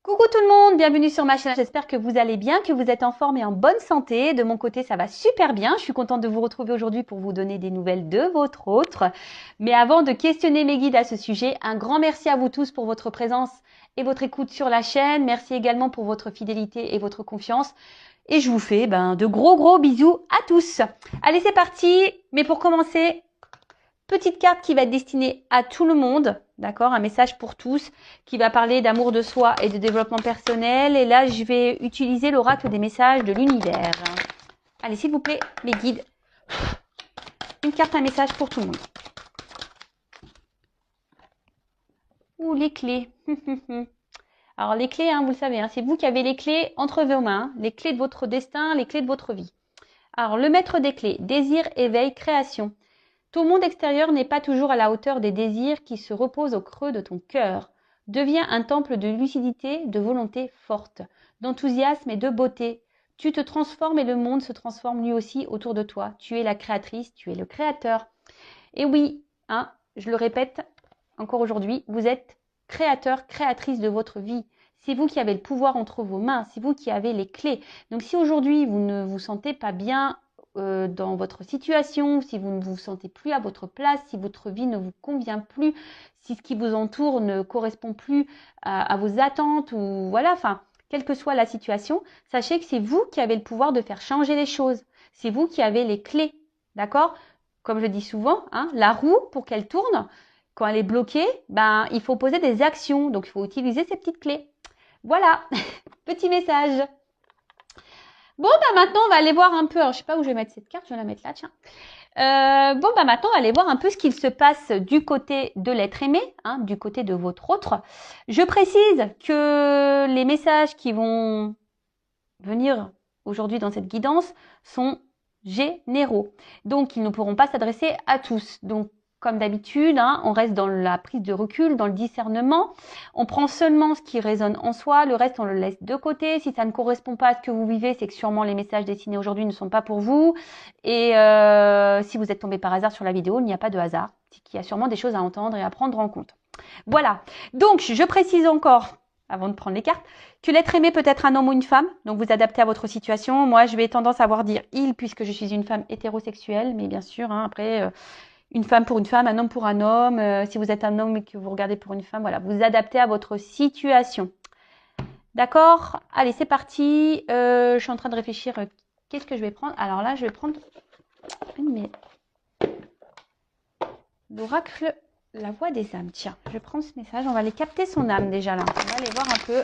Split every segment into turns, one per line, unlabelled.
Coucou tout le monde, bienvenue sur ma chaîne. J'espère que vous allez bien, que vous êtes en forme et en bonne santé. De mon côté, ça va super bien. Je suis contente de vous retrouver aujourd'hui pour vous donner des nouvelles de votre autre. Mais avant de questionner mes guides à ce sujet, un grand merci à vous tous pour votre présence et votre écoute sur la chaîne. Merci également pour votre fidélité et votre confiance. Et je vous fais de gros bisous à tous. Allez, c'est parti. Mais pour commencer, petite carte qui va être destinée à tout le monde, d'accord? Un message pour tous qui va parler d'amour de soi et de développement personnel. Et là, je vais utiliser l'oracle des messages de l'univers. Allez, s'il vous plaît, mes guides. Une carte, un message pour tout le monde. Ouh, les clés. Alors, les clés, vous le savez, c'est vous qui avez les clés entre vos mains, les clés de votre destin, les clés de votre vie. Alors, le maître des clés, désir, éveil, création. Ton monde extérieur n'est pas toujours à la hauteur des désirs qui se reposent au creux de ton cœur. Deviens un temple de lucidité, de volonté forte, d'enthousiasme et de beauté. Tu te transformes et le monde se transforme lui aussi autour de toi. Tu es la créatrice, tu es le créateur. Et oui, je le répète encore aujourd'hui, vous êtes créateur, créatrice de votre vie. C'est vous qui avez le pouvoir entre vos mains, c'est vous qui avez les clés. Donc si aujourd'hui vous ne vous sentez pas bien dans votre situation, si vous ne vous sentez plus à votre place, si votre vie ne vous convient plus, si ce qui vous entoure ne correspond plus à vos attentes, ou voilà, quelle que soit la situation, sachez que c'est vous qui avez le pouvoir de faire changer les choses. C'est vous qui avez les clés, d'accord? Comme je dis souvent, la roue, pour qu'elle tourne, quand elle est bloquée, il faut poser des actions. Donc, il faut utiliser ces petites clés. Voilà, petit message. Bon, maintenant, on va aller voir un peu. Alors, je sais pas où je vais mettre cette carte. Je vais la mettre là, tiens. Maintenant, on va aller voir un peu ce qu'il se passe du côté de l'être aimé, du côté de votre autre. Je précise que les messages qui vont venir aujourd'hui dans cette guidance sont généraux. Donc, ils ne pourront pas s'adresser à tous. Donc, comme d'habitude, on reste dans la prise de recul, dans le discernement. On prend seulement ce qui résonne en soi, le reste, on le laisse de côté. Si ça ne correspond pas à ce que vous vivez, c'est que sûrement les messages destinés aujourd'hui ne sont pas pour vous. Et si vous êtes tombé par hasard sur la vidéo, il n'y a pas de hasard. C'est qu'il y a sûrement des choses à entendre et à prendre en compte. Voilà. Donc, je précise encore, avant de prendre les cartes, que l'être aimé peut être un homme ou une femme, donc vous adaptez à votre situation. Moi, je vais tendance à dire il, puisque je suis une femme hétérosexuelle, mais bien sûr, après, une femme pour une femme, un homme pour un homme. Si vous êtes un homme et que vous regardez pour une femme, voilà, vous adaptez à votre situation. D'accord? Allez, c'est parti. Je suis en train de réfléchir, qu'est-ce que je vais prendre? Alors là, je vais prendre l'oracle. La voix des âmes. Tiens, je prends ce message. On va aller capter son âme déjà là. On va aller voir un peu.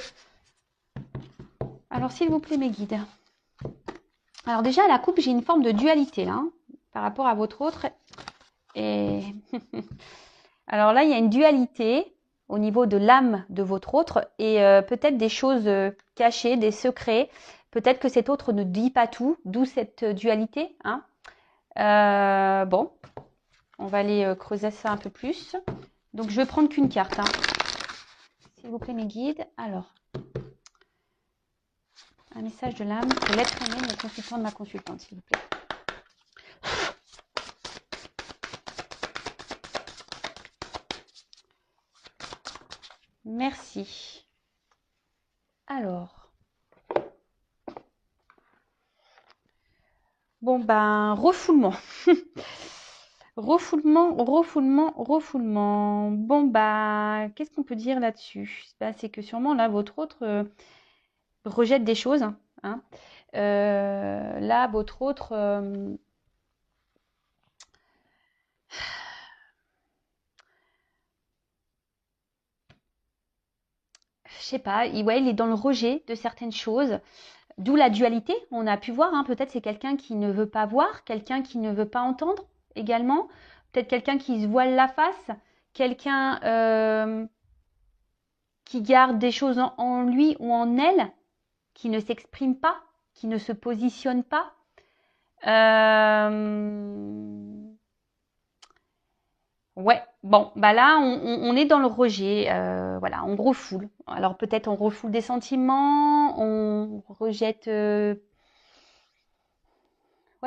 Alors, s'il vous plaît, mes guides. Alors déjà, à la coupe, j'ai une forme de dualité là, par rapport à votre autre. Et alors là, il y a une dualité au niveau de l'âme de votre autre et peut-être des choses cachées, des secrets. Peut-être que cet autre ne dit pas tout, d'où cette dualité. Bon, on va aller creuser ça un peu plus. Donc, je vais prendre qu'une carte. S'il vous plaît, mes guides. Alors, un message de l'âme pour l'être aimé, mon consultant de ma consultante, s'il vous plaît. Merci. Alors. Bon, refoulement. Refoulement. Bon, qu'est-ce qu'on peut dire là-dessus? C'est que sûrement, là, votre autre rejette des choses. Là, votre autre... je sais pas, il est dans le rejet de certaines choses. D'où la dualité, on a pu voir, peut-être c'est quelqu'un qui ne veut pas voir, quelqu'un qui ne veut pas entendre également, peut-être quelqu'un qui se voile la face, quelqu'un qui garde des choses en lui ou en elle, qui ne s'exprime pas, qui ne se positionne pas. Ouais, bon, là, on est dans le rejet, voilà, on refoule. Alors peut-être on refoule des sentiments, on rejette... Ouais,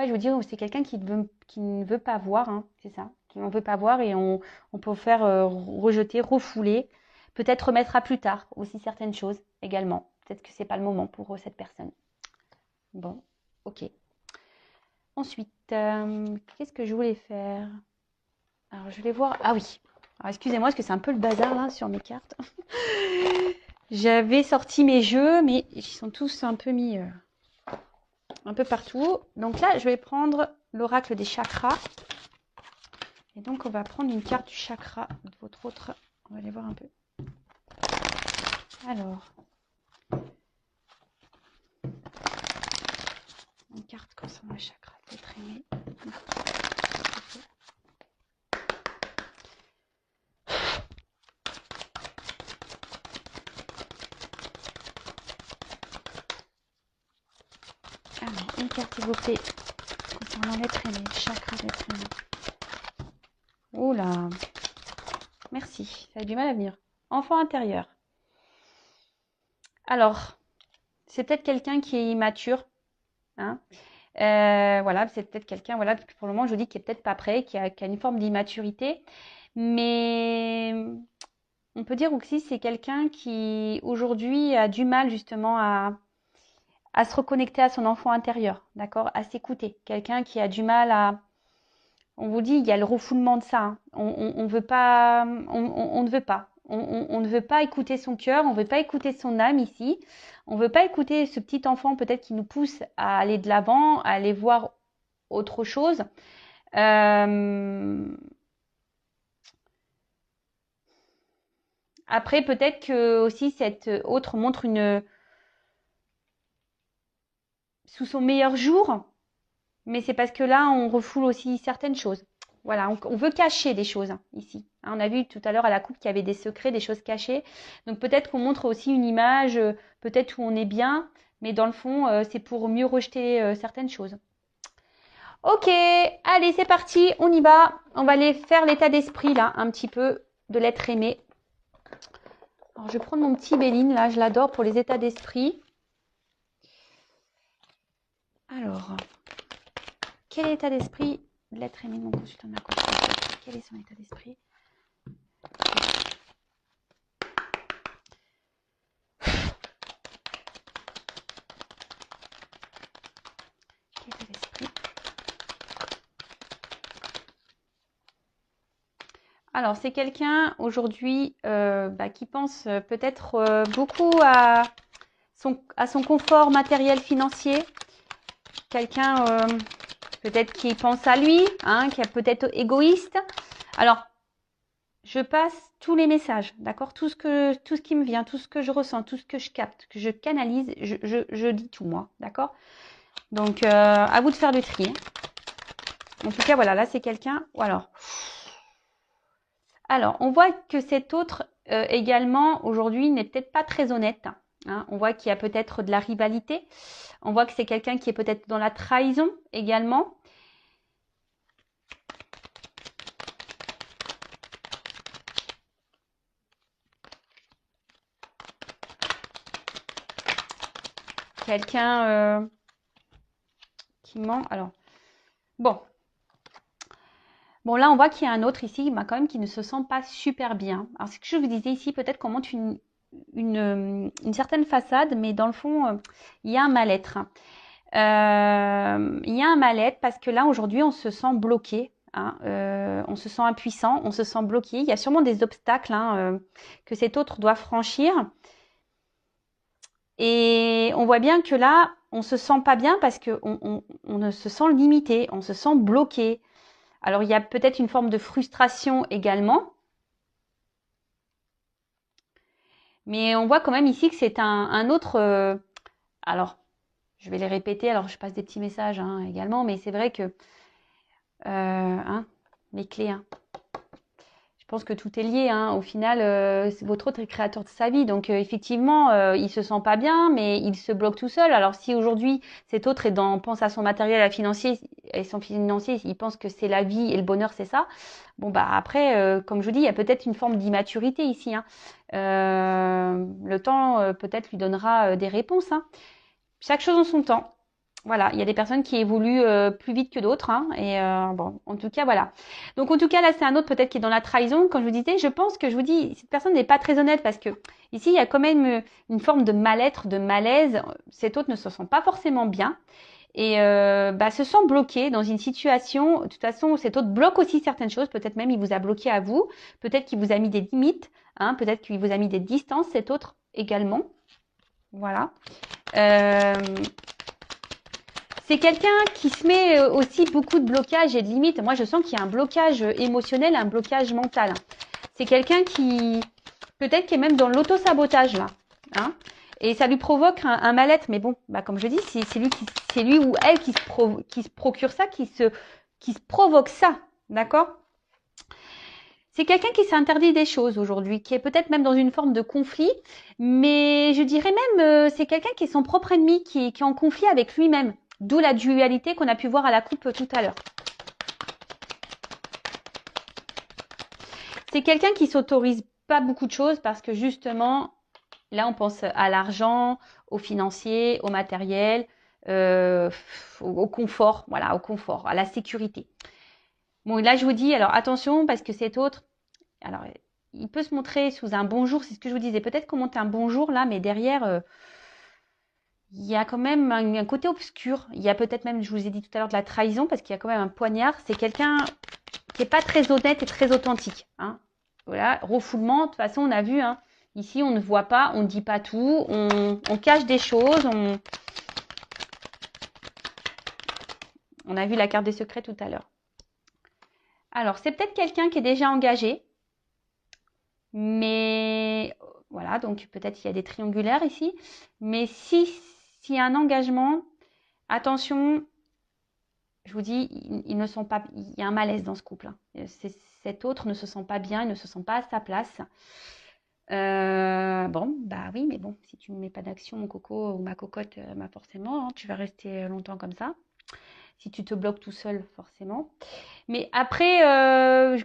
je vous dis, c'est quelqu'un qui ne veut pas voir, c'est ça, qui n'en veut pas voir et on peut faire rejeter, refouler. Peut-être remettre à plus tard aussi certaines choses également. Peut-être que c'est pas le moment pour cette personne. Bon, ok. Ensuite, qu'est-ce que je voulais faire? Alors, je vais voir. Ah oui. Alors, excusez-moi, parce que c'est un peu le bazar là sur mes cartes. J'avais sorti mes jeux, mais ils sont tous un peu mis un peu partout. Donc là, je vais prendre l'oracle des chakras. Et donc, on va prendre une carte du chakra de votre autre. On va aller voir un peu. Alors, une carte concernant le chakra d'être aimé. Alors, une carte s'il vous plaît concernant l'être aimé, le chakra d'être aimé. Oula, merci, ça a du mal à venir. Enfant intérieur. Alors, c'est peut-être quelqu'un qui est immature. Hein. Voilà, c'est peut-être quelqu'un, voilà, pour le moment, je vous dis qu'il n'est peut-être pas prêt, qui a une forme d'immaturité. Mais on peut dire aussi c'est quelqu'un qui, aujourd'hui, a du mal justement à se reconnecter à son enfant intérieur, d'accord, à s'écouter. Quelqu'un qui a du mal à... On vous dit, il y a le refoulement de ça. Hein. On veut pas, on ne veut pas. On ne veut pas écouter son cœur, on ne veut pas écouter son âme ici. On ne veut pas écouter ce petit enfant peut-être qui nous pousse à aller de l'avant, à aller voir autre chose. Après, peut-être que aussi cette autre montre une sous son meilleur jour, mais c'est parce que là, on refoule aussi certaines choses. Voilà, on veut cacher des choses hein, ici. Hein, on a vu tout à l'heure à la coupe qu'il y avait des secrets, des choses cachées. Donc peut-être qu'on montre aussi une image, peut-être où on est bien, mais dans le fond, c'est pour mieux rejeter certaines choses. Ok, allez, c'est parti, on y va. On va aller faire l'état d'esprit là, un petit peu de l'être aimé. Alors, je vais prendre mon petit Béline là, je l'adore pour les états d'esprit. Alors, quel est l'état d'esprit de l'être aimé de mon consultant de ma consultation? Quel est son état d'esprit? Quel état d'esprit? Alors, c'est quelqu'un aujourd'hui qui pense peut-être beaucoup à son confort matériel financier. Quelqu'un peut-être qui pense à lui, hein, qui est peut-être égoïste. Alors, je passe tous les messages, d'accord, tout ce qui me vient, tout ce que je ressens, tout ce que je capte, que je canalise, je dis tout moi, d'accord. Donc, à vous de faire le tri. Hein. En tout cas, voilà, là, c'est quelqu'un... Alors, on voit que cet autre, également, aujourd'hui, n'est peut-être pas très honnête. Hein. On voit qu'il y a peut-être de la rivalité. On voit que c'est quelqu'un qui est peut-être dans la trahison également. Quelqu'un qui ment. Alors, bon. Bon, là, on voit qu'il y a un autre ici, quand même, qui ne se sent pas super bien. Alors, ce que je vous disais ici, peut-être qu'on montre une certaine façade, mais dans le fond, il y a un mal-être. Il y a un mal-être parce que là, aujourd'hui, on se sent bloqué. Hein, on se sent impuissant, on se sent bloqué. Il y a sûrement des obstacles hein, que cet autre doit franchir. Et on voit bien que là, on se sent pas bien parce qu'on on se sent limité, on se sent bloqué. Alors, il y a peut-être une forme de frustration également. Mais on voit quand même ici que c'est un autre... alors, je vais les répéter. Alors, je passe des petits messages hein, également. Mais c'est vrai que... hein, les clés... Hein. Je pense que tout est lié. Hein. Au final, votre autre est créateur de sa vie. Donc, effectivement, il se sent pas bien, mais il se bloque tout seul. Alors, si aujourd'hui, cet autre pense à son matériel à financier, et son financier, il pense que c'est la vie et le bonheur, c'est ça. Bon, bah après, comme je vous dis, il y a peut-être une forme d'immaturité ici. Hein. Le temps, peut-être, lui donnera des réponses. Hein. Chaque chose en son temps. Voilà, il y a des personnes qui évoluent plus vite que d'autres, hein, et bon, en tout cas, voilà. Donc, en tout cas, là, c'est un autre peut-être qui est dans la trahison. Comme je vous disais, je pense que je vous dis, cette personne n'est pas très honnête parce que ici, il y a quand même une forme de mal-être, de malaise. Cet autre ne se sent pas forcément bien et se sent bloqué dans une situation. De toute façon, cet autre bloque aussi certaines choses. Peut-être même il vous a bloqué à vous. Peut-être qu'il vous a mis des limites. Hein, peut-être qu'il vous a mis des distances. Cet autre également. Voilà. C'est quelqu'un qui se met aussi beaucoup de blocages et de limites. Moi, je sens qu'il y a un blocage émotionnel, un blocage mental. C'est quelqu'un qui, peut-être, qui est même dans l'auto-sabotage, là. Hein, et ça lui provoque un mal-être. Mais bon, bah, comme je dis, c'est lui ou elle qui se procure ça, qui se provoque ça. D'accord? C'est quelqu'un qui s'interdit des choses aujourd'hui, qui est peut-être même dans une forme de conflit, mais je dirais même, c'est quelqu'un qui est son propre ennemi, qui est en conflit avec lui-même. D'où la dualité qu'on a pu voir à la coupe tout à l'heure. C'est quelqu'un qui s'autorise pas beaucoup de choses parce que justement, là on pense à l'argent, au financier, au matériel, au confort, voilà, au confort, à la sécurité. Bon, là je vous dis, alors attention parce que cet autre, alors il peut se montrer sous un bonjour, c'est ce que je vous disais, peut-être qu'on monte un bonjour là, mais derrière, il y a quand même un côté obscur. Il y a peut-être même, je vous ai dit tout à l'heure, de la trahison parce qu'il y a quand même un poignard. C'est quelqu'un qui n'est pas très honnête et très authentique. Hein. Voilà, refoulement, de toute façon, on a vu, hein, ici, on ne voit pas, on ne dit pas tout, on cache des choses. On a vu la carte des secrets tout à l'heure. Alors, c'est peut-être quelqu'un qui est déjà engagé. Mais voilà, donc peut-être il y a des triangulaires ici. Mais s'il y a un engagement, attention, je vous dis, ils ne sont pas, il y a un malaise dans ce couple. Hein. Cet autre ne se sent pas bien, il ne se sent pas à sa place. Bon, bah oui, mais bon, si tu ne mets pas d'action, mon coco ou ma cocotte, bah forcément, hein, tu vas rester longtemps comme ça. Si tu te bloques tout seul, forcément. Mais après,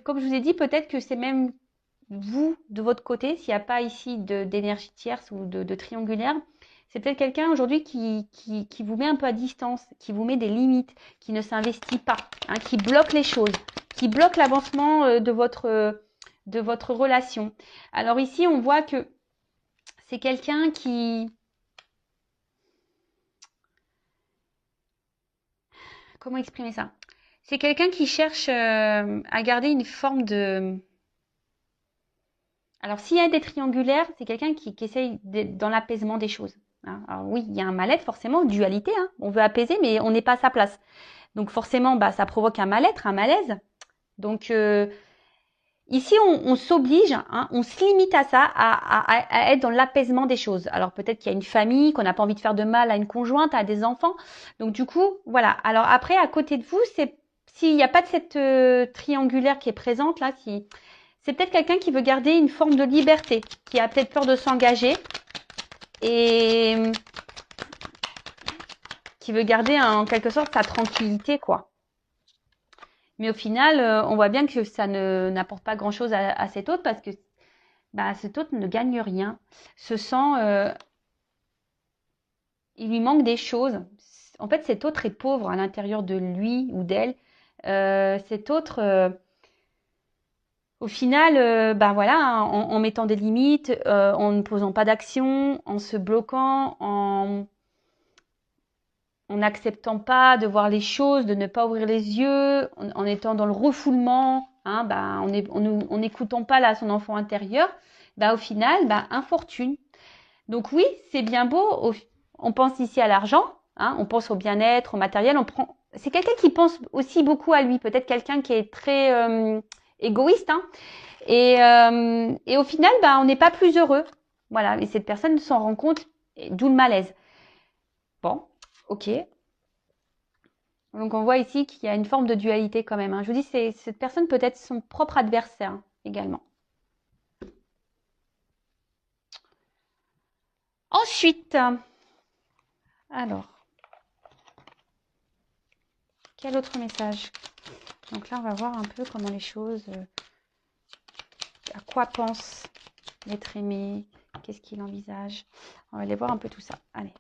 comme je vous ai dit, peut-être que c'est même vous, de votre côté, s'il n'y a pas ici d'énergie tierce ou de triangulaire, c'est peut-être quelqu'un aujourd'hui qui vous met un peu à distance, qui vous met des limites, qui ne s'investit pas, hein, qui bloque les choses, qui bloque l'avancement de votre relation. Alors ici, on voit que c'est quelqu'un qui... Comment exprimer ça? C'est quelqu'un qui cherche à garder une forme de... Alors, s'il y a des triangulaires, c'est quelqu'un qui essaye d'être dans l'apaisement des choses. Hein. Alors oui, il y a un mal-être, forcément, dualité. Hein. On veut apaiser, mais on n'est pas à sa place. Donc forcément, bah, ça provoque un mal-être, un malaise. Donc ici, on s'oblige, hein, on se limite à ça, à être dans l'apaisement des choses. Alors peut-être qu'il y a une famille, qu'on n'a pas envie de faire de mal à une conjointe, à des enfants. Donc du coup, voilà. Alors après, à côté de vous, s'il n'y a pas de cette triangulaire qui est présente là, c'est peut-être quelqu'un qui veut garder une forme de liberté, qui a peut-être peur de s'engager et qui veut garder en quelque sorte sa tranquillité, quoi. Mais au final, on voit bien que ça n'apporte pas grand-chose à cet autre parce que bah, cet autre ne gagne rien, se sent, il lui manque des choses. En fait, cet autre est pauvre à l'intérieur de lui ou d'elle. Cet autre, au final, ben voilà, en mettant des limites, en ne posant pas d'action, en se bloquant, en n'acceptant pas de voir les choses, de ne pas ouvrir les yeux, en étant dans le refoulement, hein, ben, en n'écoutant pas là son enfant intérieur, ben, au final, ben, infortune. Donc oui, c'est bien beau, on pense ici à l'argent, hein, on pense au bien-être, au matériel, c'est quelqu'un qui pense aussi beaucoup à lui, peut-être quelqu'un qui est très égoïste, hein, et au final, bah, on n'est pas plus heureux. Voilà, et cette personne s'en rend compte, d'où le malaise. Bon, ok. Donc on voit ici qu'il y a une forme de dualité quand même. Hein. Je vous dis, cette personne peut être son propre adversaire hein, également. Ensuite, alors, quel autre message? Donc là, on va voir un peu comment les choses, à quoi pense l'être aimé, qu'est-ce qu'il envisage. On va aller voir un peu tout ça. Allez.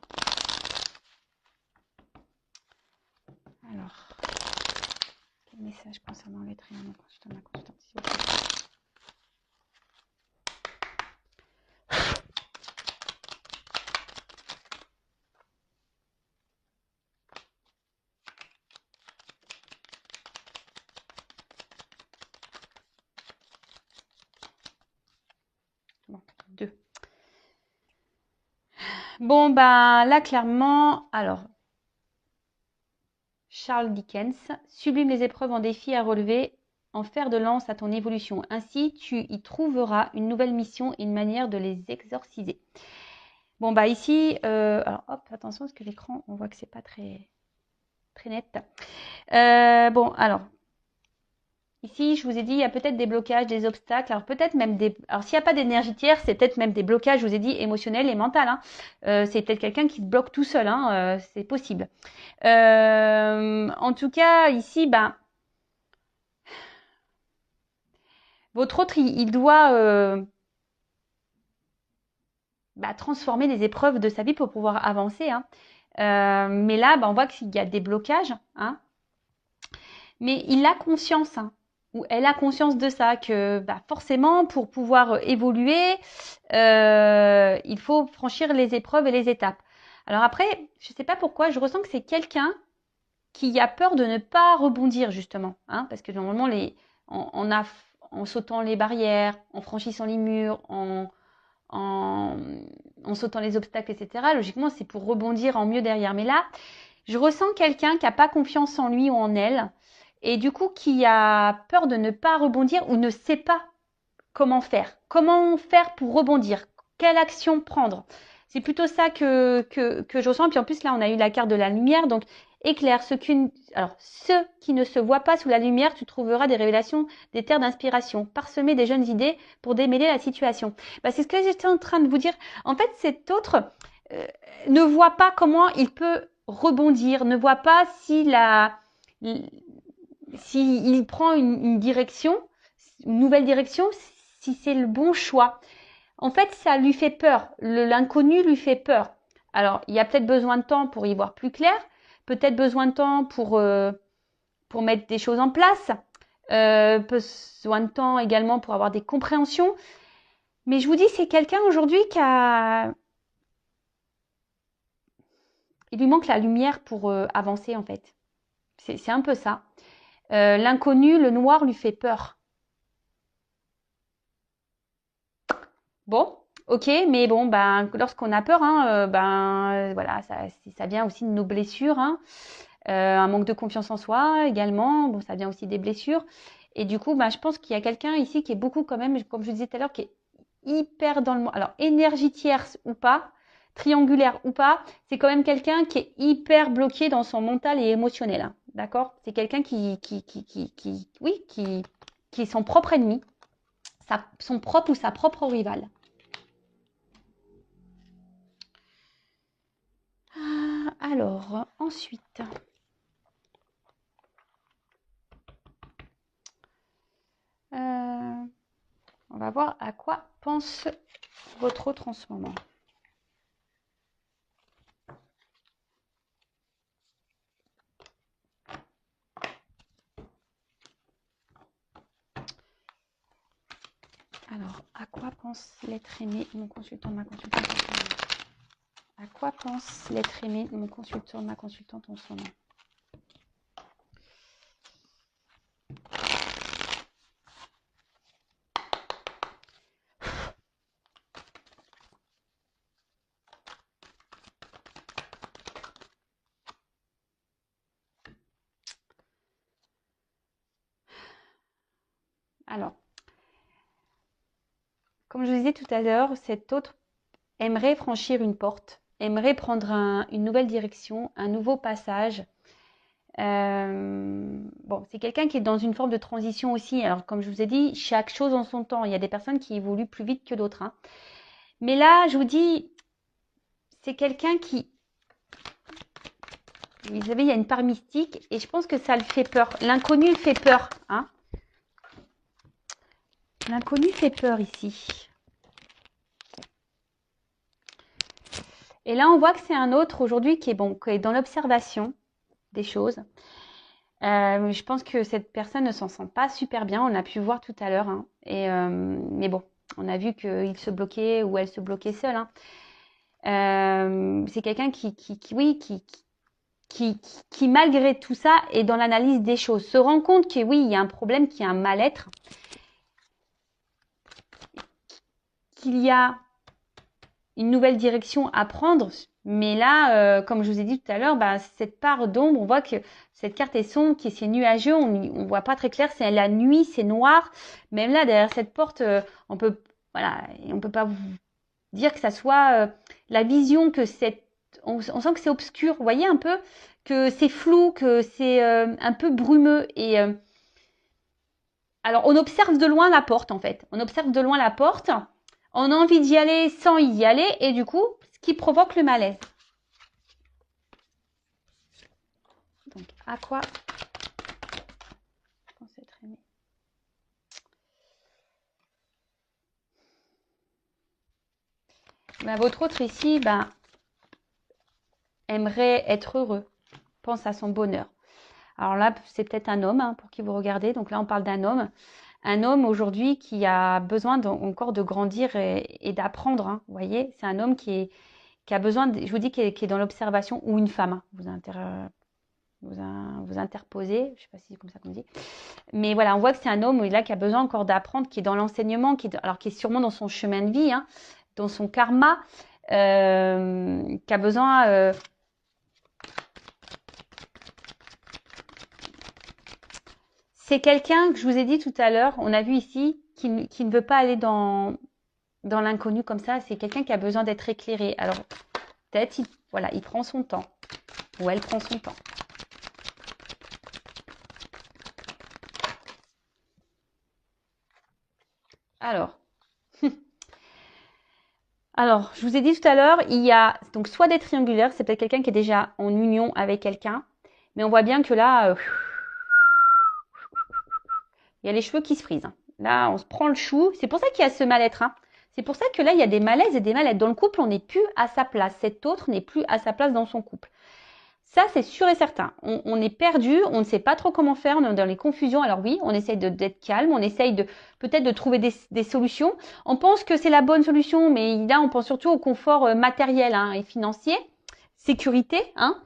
Alors, quel message concernant l'être humain, mon consultant, ma consultante, s'il vous plaît. Bon, 2. Bon, bah là, clairement, alors, Charles Dickens, sublime les épreuves en défi à relever, en fer de lance à ton évolution. Ainsi, tu y trouveras une nouvelle mission et une manière de les exorciser. Bon, bah ici, alors hop, attention parce que l'écran, on voit que c'est pas très net. Bon, alors, ici, je vous ai dit, il y a peut-être des blocages, des obstacles, alors peut-être même des... Alors, s'il n'y a pas d'énergie tierce, c'est peut-être même des blocages, je vous ai dit, émotionnels et mentaux. Hein. C'est peut-être quelqu'un qui se bloque tout seul, hein, c'est possible. En tout cas, ici, ben, votre autre, il doit transformer les épreuves de sa vie pour pouvoir avancer. Hein. Mais là, ben, on voit qu'il y a des blocages. Hein. Mais il a conscience, hein, ou elle a conscience de ça, que forcément, pour pouvoir évoluer, il faut franchir les épreuves et les étapes. Alors après, je ne sais pas pourquoi, je ressens que c'est quelqu'un qui a peur de ne pas rebondir, justement. Hein, parce que normalement, en sautant les barrières, en franchissant les murs, en sautant les obstacles, etc., logiquement, c'est pour rebondir en mieux derrière. Mais là, je ressens quelqu'un qui n'a pas confiance en lui ou en elle, et du coup qui a peur de ne pas rebondir ou ne sait pas comment faire. Comment faire pour rebondir? Quelle action prendre? C'est plutôt ça que je ressens. Et puis en plus, là, on a eu la carte de la lumière. Donc, éclaire. Ceux qui ne se voient pas sous la lumière, tu trouveras des révélations, des terres d'inspiration. Parsemer des jeunes idées pour démêler la situation. C'est ce que j'étais en train de vous dire. En fait, cet autre ne voit pas comment il peut rebondir, ne voit pas s'il prend une direction, une nouvelle direction, si c'est le bon choix. En fait, ça lui fait peur. L'inconnu lui fait peur. Alors, il y a peut-être besoin de temps pour y voir plus clair, peut-être besoin de temps pour mettre des choses en place, besoin de temps également pour avoir des compréhensions. Mais je vous dis, c'est quelqu'un aujourd'hui il lui manque la lumière pour avancer en fait. C'est un peu ça. L'inconnu, le noir lui fait peur. Bon, ok, mais bon, lorsqu'on a peur, hein, voilà, ça vient aussi de nos blessures, hein. Un manque de confiance en soi également, bon, ça vient aussi des blessures. Et du coup, je pense qu'il y a quelqu'un ici qui est beaucoup quand même, comme je disais tout à l'heure, qui est hyper dans le monde. Alors, énergie tierce ou pas, triangulaire ou pas, c'est quand même quelqu'un qui est hyper bloqué dans son mental et émotionnel. Hein, d'accord? C'est quelqu'un qui est son propre ennemi, son propre ou sa propre rivale. Alors, ensuite, on va voir à quoi pense votre autre en ce moment. Alors, à quoi pense l'être aimé de mon consultant, ma consultante en ce moment? À quoi pense l'être aimé de mon consultant, ma consultante en ce moment? Alors, comme je vous disais tout à l'heure, cet autre aimerait franchir une porte, aimerait prendre une nouvelle direction, un nouveau passage. Bon, c'est quelqu'un qui est dans une forme de transition aussi. Alors, comme je vous ai dit, chaque chose en son temps. Il y a des personnes qui évoluent plus vite que d'autres. Hein. Mais là, je vous dis, c'est quelqu'un qui... Vous savez, il y a une part mystique et je pense que ça le fait peur. L'inconnu fait peur. Hein. L'inconnu fait peur ici. Et là, on voit que c'est un autre aujourd'hui qui est dans l'observation, des choses. Je pense que cette personne ne s'en sent pas super bien. On a pu voir tout à l'heure. Hein. Mais bon, on a vu qu'il se bloquait ou elle se bloquait seule. Hein. C'est quelqu'un qui, malgré tout ça, est dans l'analyse des choses. Se rend compte que oui, il y a un problème, qu'il y a un mal-être, qu'il y a une nouvelle direction à prendre. Mais là, comme je vous ai dit tout à l'heure, cette part d'ombre, on voit que cette carte est sombre, c'est nuageux, on voit pas très clair, c'est la nuit, c'est noir. Même là, derrière cette porte, on peut pas vous dire que ça soit la vision que on sent que c'est obscur. Vous voyez un peu que c'est flou, que c'est un peu brumeux. Et alors, on observe de loin la porte, en fait. On observe de loin la porte. On a envie d'y aller sans y aller. Et du coup, ce qui provoque le malaise. Donc, à quoi je pense être aimé. Votre autre ici, aimerait être heureux. Pense à son bonheur. Alors là, c'est peut-être un homme hein, pour qui vous regardez. Donc là, on parle d'un homme. Un homme aujourd'hui qui a besoin encore de grandir et d'apprendre. Hein, vous voyez, c'est un homme qui a besoin, je vous dis, qui est dans l'observation, ou une femme. Hein, vous interposez, je ne sais pas si c'est comme ça qu'on dit. Mais voilà, on voit que c'est un homme là qui a besoin encore d'apprendre, qui est dans l'enseignement, qui est sûrement dans son chemin de vie, hein, dans son karma, qui a besoin... c'est quelqu'un que je vous ai dit tout à l'heure, on a vu ici, qui ne veut pas aller dans l'inconnu comme ça. C'est quelqu'un qui a besoin d'être éclairé. Alors, peut-être, il prend son temps. Ou elle prend son temps. Alors, je vous ai dit tout à l'heure, il y a donc soit des triangulaires, c'est peut-être quelqu'un qui est déjà en union avec quelqu'un, mais on voit bien que là, il y a les cheveux qui se frisent. Hein. Là, on se prend le chou. C'est pour ça qu'il y a ce mal-être. Hein. C'est pour ça que là, il y a des malaises et des mal-être. Dans le couple, on n'est plus à sa place. Cet autre n'est plus à sa place dans son couple. Ça, c'est sûr et certain. On est perdu, on ne sait pas trop comment faire, on est dans les confusions. Alors oui, on essaye d'être calme, on essaye peut-être de trouver des solutions. On pense que c'est la bonne solution, mais là, on pense surtout au confort matériel hein, et financier, sécurité. Hein.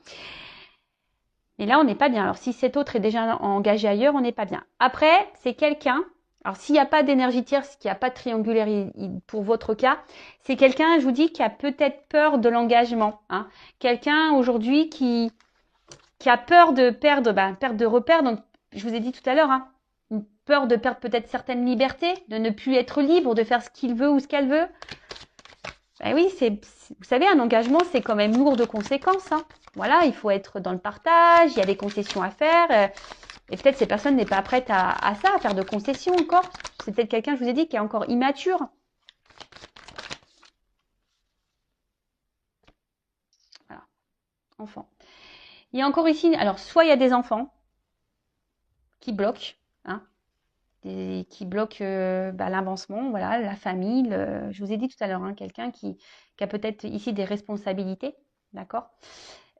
Et là, on n'est pas bien. Alors, si cet autre est déjà engagé ailleurs, on n'est pas bien. Après, c'est quelqu'un... Alors, s'il n'y a pas d'énergie tierce, qu'il n'y a pas de triangulaire pour votre cas, c'est quelqu'un, je vous dis, qui a peut-être peur de l'engagement. Hein. Quelqu'un aujourd'hui qui a peur de perdre de repères. Donc, je vous ai dit tout à l'heure, hein, une peur de perdre peut-être certaines libertés, de ne plus être libre, de faire ce qu'il veut ou ce qu'elle veut. Ben oui, vous savez, un engagement, c'est quand même lourd de conséquences. Hein. Voilà, il faut être dans le partage, il y a des concessions à faire. Et peut-être ces personnes n'est pas prête à ça, à faire de concessions encore. C'est peut-être quelqu'un, je vous ai dit, qui est encore immature. Voilà, enfant. Il y a encore ici, alors soit il y a des enfants qui bloquent, hein, qui bloquent l'avancement, voilà, la famille. Je vous ai dit tout à l'heure, hein, quelqu'un qui a peut-être ici des responsabilités, d'accord.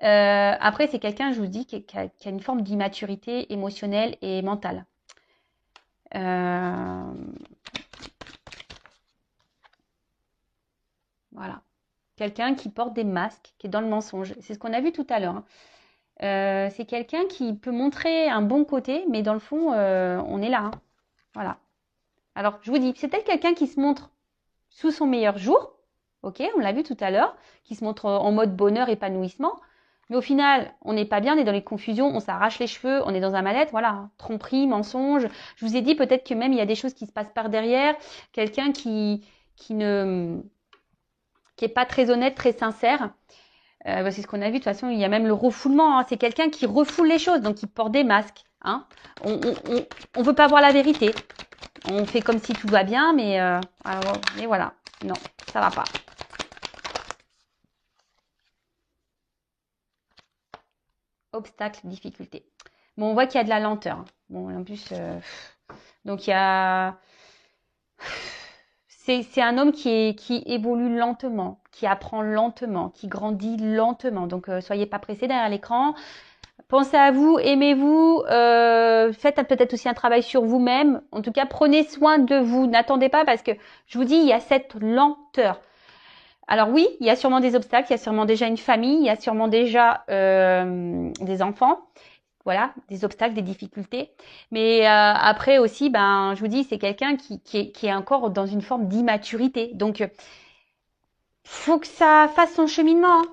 Après, c'est quelqu'un, je vous dis, qui a une forme d'immaturité émotionnelle et mentale. Voilà. Quelqu'un qui porte des masques, qui est dans le mensonge. C'est ce qu'on a vu tout à l'heure. Hein. C'est quelqu'un qui peut montrer un bon côté, mais dans le fond, on est là. Hein. Voilà. Alors, je vous dis, c'est peut-être quelqu'un qui se montre sous son meilleur jour. Ok, on l'a vu tout à l'heure, qui se montre en mode bonheur, épanouissement. Mais au final, on n'est pas bien, on est dans les confusions, on s'arrache les cheveux, on est dans un mal-être, voilà, tromperie, mensonge. Je vous ai dit peut-être que même il y a des choses qui se passent par derrière, quelqu'un qui est pas très honnête, très sincère. C'est ce qu'on a vu, de toute façon, il y a même le refoulement, hein. C'est quelqu'un qui refoule les choses, donc qui porte des masques. Hein. On veut pas voir la vérité. On fait comme si tout va bien, mais voilà, non, ça va pas. Obstacle, difficulté. Bon, on voit qu'il y a de la lenteur. Hein. Bon, en plus, donc il y a... C'est un homme qui évolue lentement, qui apprend lentement, qui grandit lentement. Donc, soyez pas pressés derrière l'écran. Pensez à vous, aimez-vous, faites peut-être aussi un travail sur vous-même. En tout cas, prenez soin de vous. N'attendez pas parce que je vous dis, il y a cette lenteur. Alors oui, il y a sûrement des obstacles, il y a sûrement déjà une famille, il y a sûrement déjà des enfants. Voilà, des obstacles, des difficultés. Mais après aussi, ben, je vous dis, c'est quelqu'un qui est encore dans une forme d'immaturité. Donc, faut que ça fasse son cheminement, hein.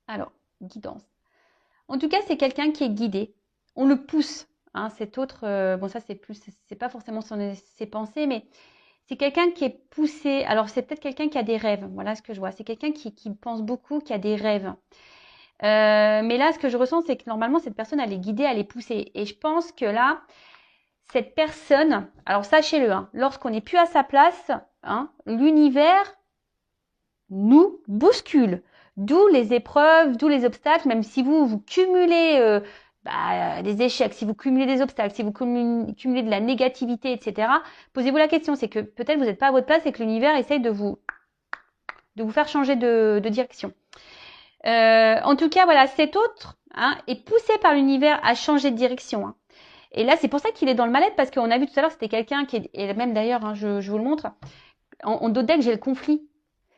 Alors, guidance. En tout cas, c'est quelqu'un qui est guidé. On le pousse. Hein, cet autre, bon ça c'est plus, c'est pas forcément ses pensées, mais c'est quelqu'un qui est poussé. Alors c'est peut-être quelqu'un qui a des rêves. Voilà ce que je vois. C'est quelqu'un qui pense beaucoup, qui a des rêves. Mais là, ce que je ressens, c'est que normalement cette personne, elle est guidée, elle est poussée. Et je pense que là, cette personne, alors sachez-le, hein, lorsqu'on n'est plus à sa place, hein, l'univers nous bouscule. D'où les épreuves, d'où les obstacles, même si vous cumulez des échecs, si vous cumulez des obstacles, si vous cumulez de la négativité, etc. Posez-vous la question, c'est que peut-être vous n'êtes pas à votre place et que l'univers essaye de vous faire changer de direction. En tout cas, voilà, cet autre est poussé par l'univers à changer de direction. Hein. Et là, c'est pour ça qu'il est dans le mal-être, parce qu'on a vu tout à l'heure, c'était quelqu'un qui est, et même d'ailleurs, hein, je vous le montre, en dos de deck, j'ai le conflit.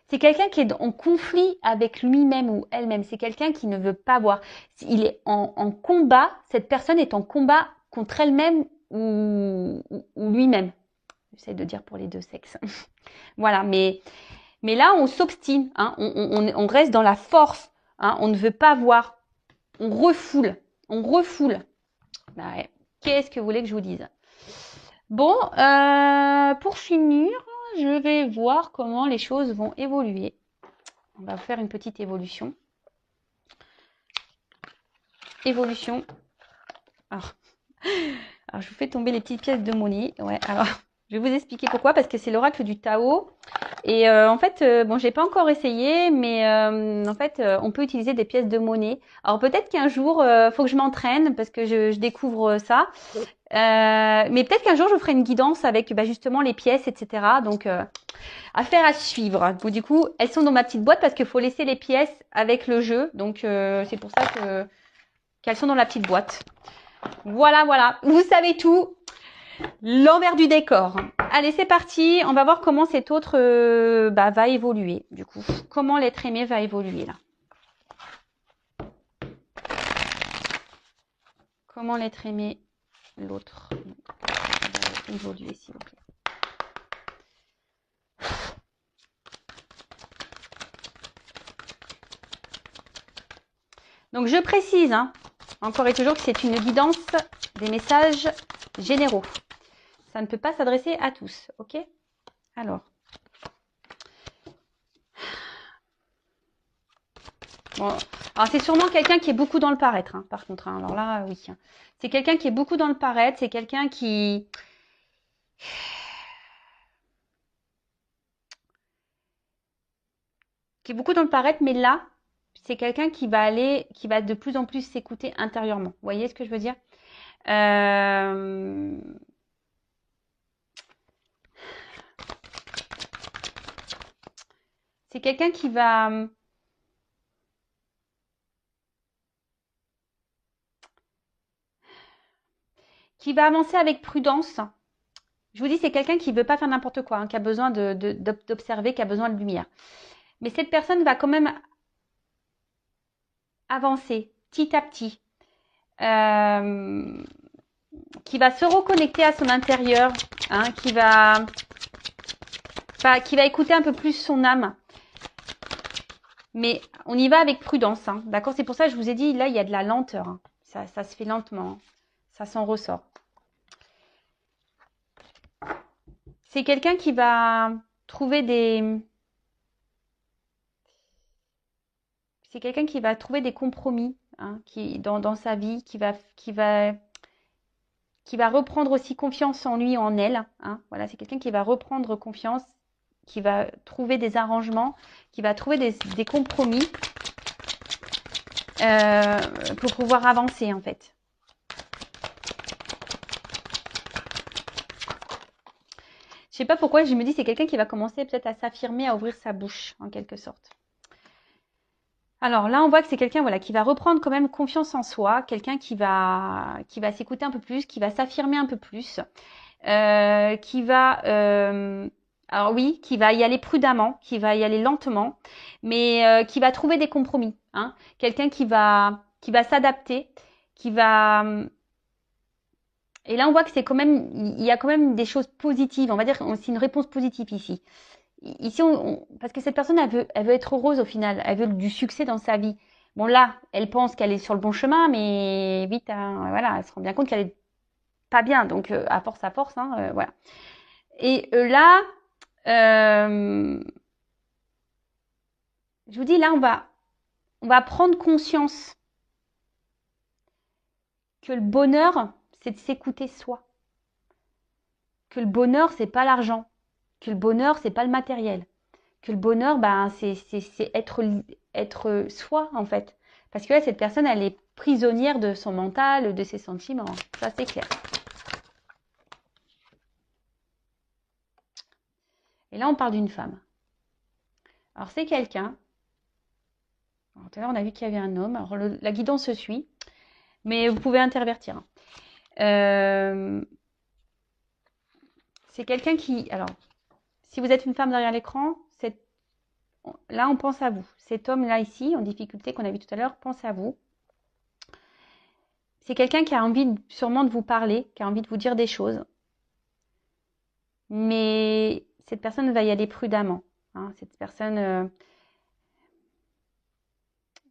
C'est quelqu'un qui est en conflit avec lui-même ou elle-même. C'est quelqu'un qui ne veut pas voir. Il est en combat. Cette personne est en combat contre elle-même ou lui-même. J'essaie de dire pour les deux sexes. Voilà. Mais là, on s'obstine. Hein, on reste dans la force. Hein, on ne veut pas voir. On refoule. On refoule. Bah ouais. Qu'est-ce que vous voulez que je vous dise? Bon, pour finir, je vais voir comment les choses vont évoluer. On va faire une petite évolution. Évolution. Alors, je vous fais tomber les petites pièces de monnaie. Ouais, alors, je vais vous expliquer pourquoi. Parce que c'est l'oracle du Tao. Et en fait, bon, j'ai pas encore essayé, mais en fait, on peut utiliser des pièces de monnaie. Alors peut-être qu'un jour, faut que je m'entraîne parce que je découvre ça. Mais peut-être qu'un jour, je ferai une guidance avec justement les pièces, etc. Donc, affaire à suivre. Donc, du coup, elles sont dans ma petite boîte parce qu'il faut laisser les pièces avec le jeu. Donc, c'est pour ça qu'elles sont dans la petite boîte. Voilà, voilà. Vous savez tout. L'envers du décor. Allez, c'est parti. On va voir comment cet autre va évoluer. Du coup, comment l'être aimé va évoluer là. Comment l'être aimé, l'autre, va évoluer, s'il vous plaît. Donc, je précise, hein, encore et toujours, que c'est une guidance des messages généraux. Ça ne peut pas s'adresser à tous, ok? Alors. Bon. Alors, c'est sûrement quelqu'un qui est beaucoup dans le paraître, hein, par contre. Hein. Alors là, oui. C'est quelqu'un qui est beaucoup dans le paraître. C'est quelqu'un qui est beaucoup dans le paraître, mais là, c'est quelqu'un qui va de plus en plus s'écouter intérieurement. Vous voyez ce que je veux dire? C'est quelqu'un qui va avancer avec prudence. Je vous dis, c'est quelqu'un qui veut pas faire n'importe quoi, hein, qui a besoin d'observer, qui a besoin de lumière. Mais cette personne va quand même avancer petit à petit. Qui va se reconnecter à son intérieur, hein, qui va écouter un peu plus son âme. Mais on y va avec prudence, hein, d'accord? C'est pour ça que je vous ai dit, là, il y a de la lenteur. Hein. Ça se fait lentement. Hein. Ça s'en ressort. C'est quelqu'un qui va trouver des... C'est quelqu'un qui va trouver des compromis hein, dans sa vie, qui va reprendre aussi confiance en lui, en elle. Hein. Voilà, c'est quelqu'un qui va reprendre confiance, qui va trouver des arrangements, qui va trouver des compromis pour pouvoir avancer en fait. Je sais pas pourquoi, je me dis c'est quelqu'un qui va commencer peut-être à s'affirmer, à ouvrir sa bouche en quelque sorte. Alors là, on voit que c'est quelqu'un voilà, qui va reprendre quand même confiance en soi, quelqu'un qui va s'écouter un peu plus, qui va s'affirmer un peu plus, qui va, alors oui, qui va y aller prudemment, qui va y aller lentement, mais qui va trouver des compromis. Hein. Quelqu'un qui va s'adapter, qui va. Et là, on voit que c'est quand même, il y a quand même des choses positives. On va dire, c'est une réponse positive ici. Ici, parce que cette personne, elle veut être heureuse au final. Elle veut du succès dans sa vie. Bon, là, elle pense qu'elle est sur le bon chemin, mais vite, hein, voilà, elle se rend bien compte qu'elle est pas bien. Donc, à force, hein, voilà. Et là, euh, je vous dis, là, on va prendre conscience que le bonheur, c'est de s'écouter soi. Que le bonheur, c'est pas l'argent. Que le bonheur, c'est pas le matériel. Que le bonheur, ben, c'est être soi, en fait. Parce que là, cette personne, elle est prisonnière de son mental, de ses sentiments. Ça, c'est clair. Et là, on parle d'une femme. Alors, c'est quelqu'un. Tout à l'heure, on a vu qu'il y avait un homme. Alors, la guidance se suit, mais vous pouvez intervertir. Euh, c'est quelqu'un qui. Alors, si vous êtes une femme derrière l'écran, là, on pense à vous. Cet homme-là, ici, en difficulté, qu'on a vu tout à l'heure, pense à vous. C'est quelqu'un qui a envie sûrement de vous parler, qui a envie de vous dire des choses. Mais cette personne va y aller prudemment. Hein. Cette personne,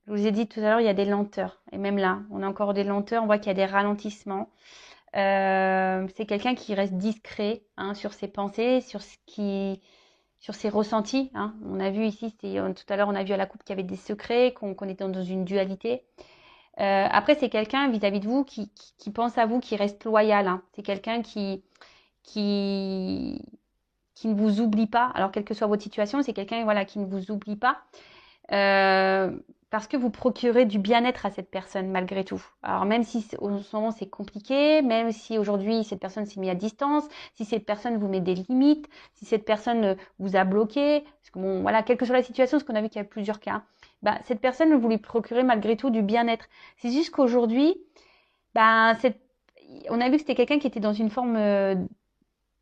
je vous ai dit tout à l'heure, il y a des lenteurs. Et même là, on a encore des lenteurs, on voit qu'il y a des ralentissements. C'est quelqu'un qui reste discret hein, sur ses pensées, sur ses ressentis. Hein. On a vu ici, tout à l'heure, on a vu à la coupe qu'il y avait des secrets, qu'on était dans une dualité. Après, c'est quelqu'un vis-à-vis de vous qui pense à vous, qui reste loyal. Hein. C'est quelqu'un qui, qui ne vous oublie pas. Alors, quelle que soit votre situation, c'est quelqu'un voilà, qui ne vous oublie pas. Parce que vous procurez du bien-être à cette personne malgré tout. Alors même si en ce moment c'est compliqué, même si aujourd'hui cette personne s'est mise à distance, si cette personne vous met des limites, si cette personne vous a bloqué, parce que bon voilà, quelle que soit la situation, parce qu'on a vu qu'il y a plusieurs cas, bah, cette personne vous lui procurez malgré tout du bien-être. C'est juste qu'aujourd'hui, bah, on a vu que c'était quelqu'un qui était dans une forme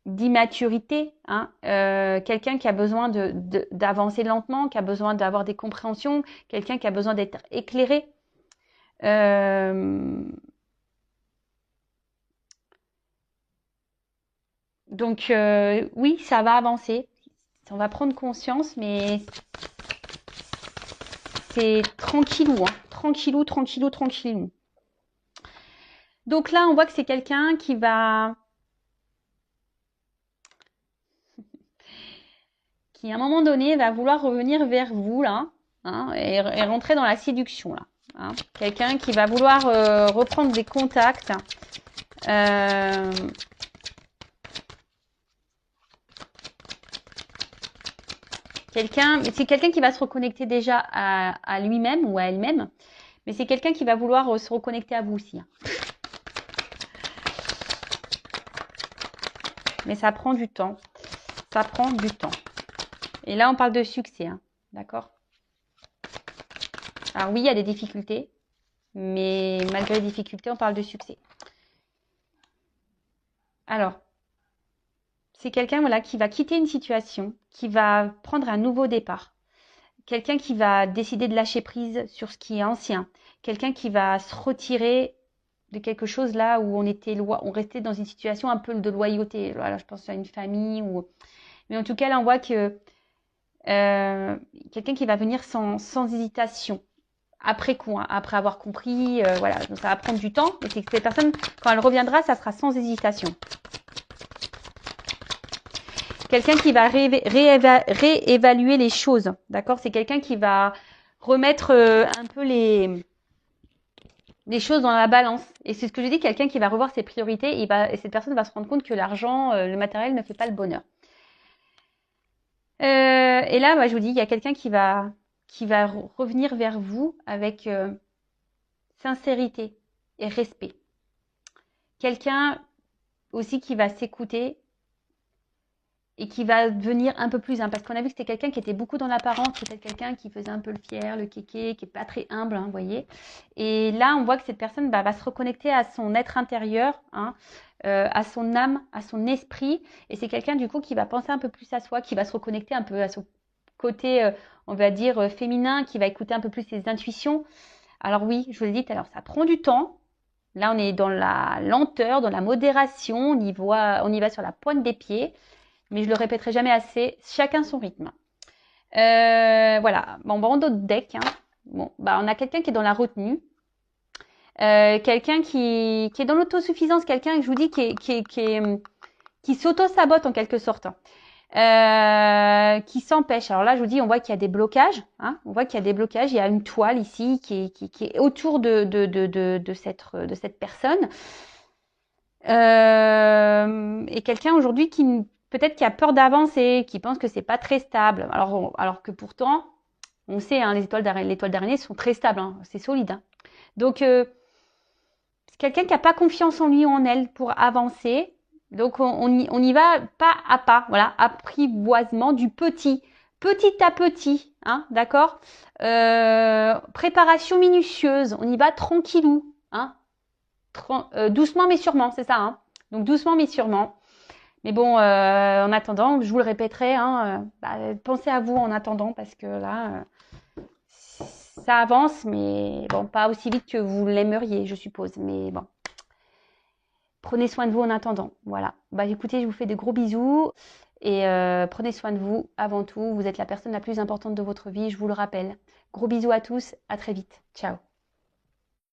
d'immaturité, hein, quelqu'un qui a besoin d'avancer lentement, qui a besoin d'avoir des compréhensions, quelqu'un qui a besoin d'être éclairé. Donc oui, ça va avancer, on va prendre conscience, mais c'est tranquillou, hein, tranquillou, tranquillou, tranquillou. Donc là, on voit que c'est quelqu'un qui à un moment donné va vouloir revenir vers vous là, hein, et rentrer dans la séduction là. Hein. Quelqu'un qui va vouloir reprendre des contacts. Euh, c'est quelqu'un qui va se reconnecter déjà à lui-même ou à elle-même, mais c'est quelqu'un qui va vouloir se reconnecter à vous aussi. Hein. Mais ça prend du temps. Ça prend du temps. Et là, on parle de succès. Hein. D'accord ? Alors oui, il y a des difficultés, mais malgré les difficultés, on parle de succès. Alors, c'est quelqu'un voilà, qui va quitter une situation, qui va prendre un nouveau départ. Quelqu'un qui va décider de lâcher prise sur ce qui est ancien. Quelqu'un qui va se retirer de quelque chose là où on restait dans une situation un peu de loyauté. Voilà, je pense à une famille mais en tout cas là on voit que quelqu'un qui va venir sans hésitation après coup, hein, après avoir compris, voilà, donc ça va prendre du temps, mais c'est que cette personne quand elle reviendra, ça sera sans hésitation. Quelqu'un qui va réévaluer les choses, d'accord ? C'est quelqu'un qui va remettre un peu les choses dans la balance. Et c'est ce que je dis, quelqu'un qui va revoir ses priorités et cette personne va se rendre compte que l'argent, le matériel ne fait pas le bonheur. Et là, je vous dis, il y a quelqu'un qui va revenir vers vous avec sincérité et respect. Quelqu'un aussi qui va s'écouter et qui va devenir un peu plus, hein, parce qu'on a vu que c'était quelqu'un qui était beaucoup dans l'apparence, peut-être quelqu'un qui faisait un peu le fier, le kéké, qui est pas très humble, hein, vous voyez. Et là, on voit que cette personne va se reconnecter à son être intérieur, hein, à son âme, à son esprit. Et c'est quelqu'un du coup qui va penser un peu plus à soi, qui va se reconnecter un peu à son côté, on va dire, féminin, qui va écouter un peu plus ses intuitions. Alors oui, je vous l'ai dit, alors ça prend du temps. Là, on est dans la lenteur, dans la modération, on y va sur la pointe des pieds. Mais je le répéterai jamais assez, chacun son rythme. Voilà, bon, on d'autres decks. Hein. Bon, bah, on a quelqu'un qui est dans la retenue, quelqu'un qui est dans l'autosuffisance, quelqu'un, je vous dis, qui s'auto-sabote en quelque sorte, qui s'empêche. Alors là, je vous dis, on voit qu'il y a des blocages. Hein, on voit qu'il y a des blocages. Il y a une toile ici qui est autour de cette personne. Et quelqu'un aujourd'hui qui peut-être qui a peur d'avancer, qui pense que c'est pas très stable. Alors que pourtant, on sait, hein, les étoiles d'araignée sont très stables, hein, c'est solide. Hein. Donc, c'est quelqu'un qui n'a pas confiance en lui ou en elle pour avancer. Donc, on y va pas à pas, voilà, apprivoisement du petit à petit, hein, d'accord. Préparation minutieuse, on y va tranquillou, hein, doucement mais sûrement, c'est ça, hein. Donc doucement mais sûrement. Mais bon, en attendant, je vous le répéterai, hein, pensez à vous en attendant parce que là, ça avance, mais bon, pas aussi vite que vous l'aimeriez, je suppose. Mais bon, prenez soin de vous en attendant. Voilà. Bah écoutez, je vous fais de gros bisous et prenez soin de vous avant tout. Vous êtes la personne la plus importante de votre vie, je vous le rappelle. Gros bisous à tous, à très vite. Ciao.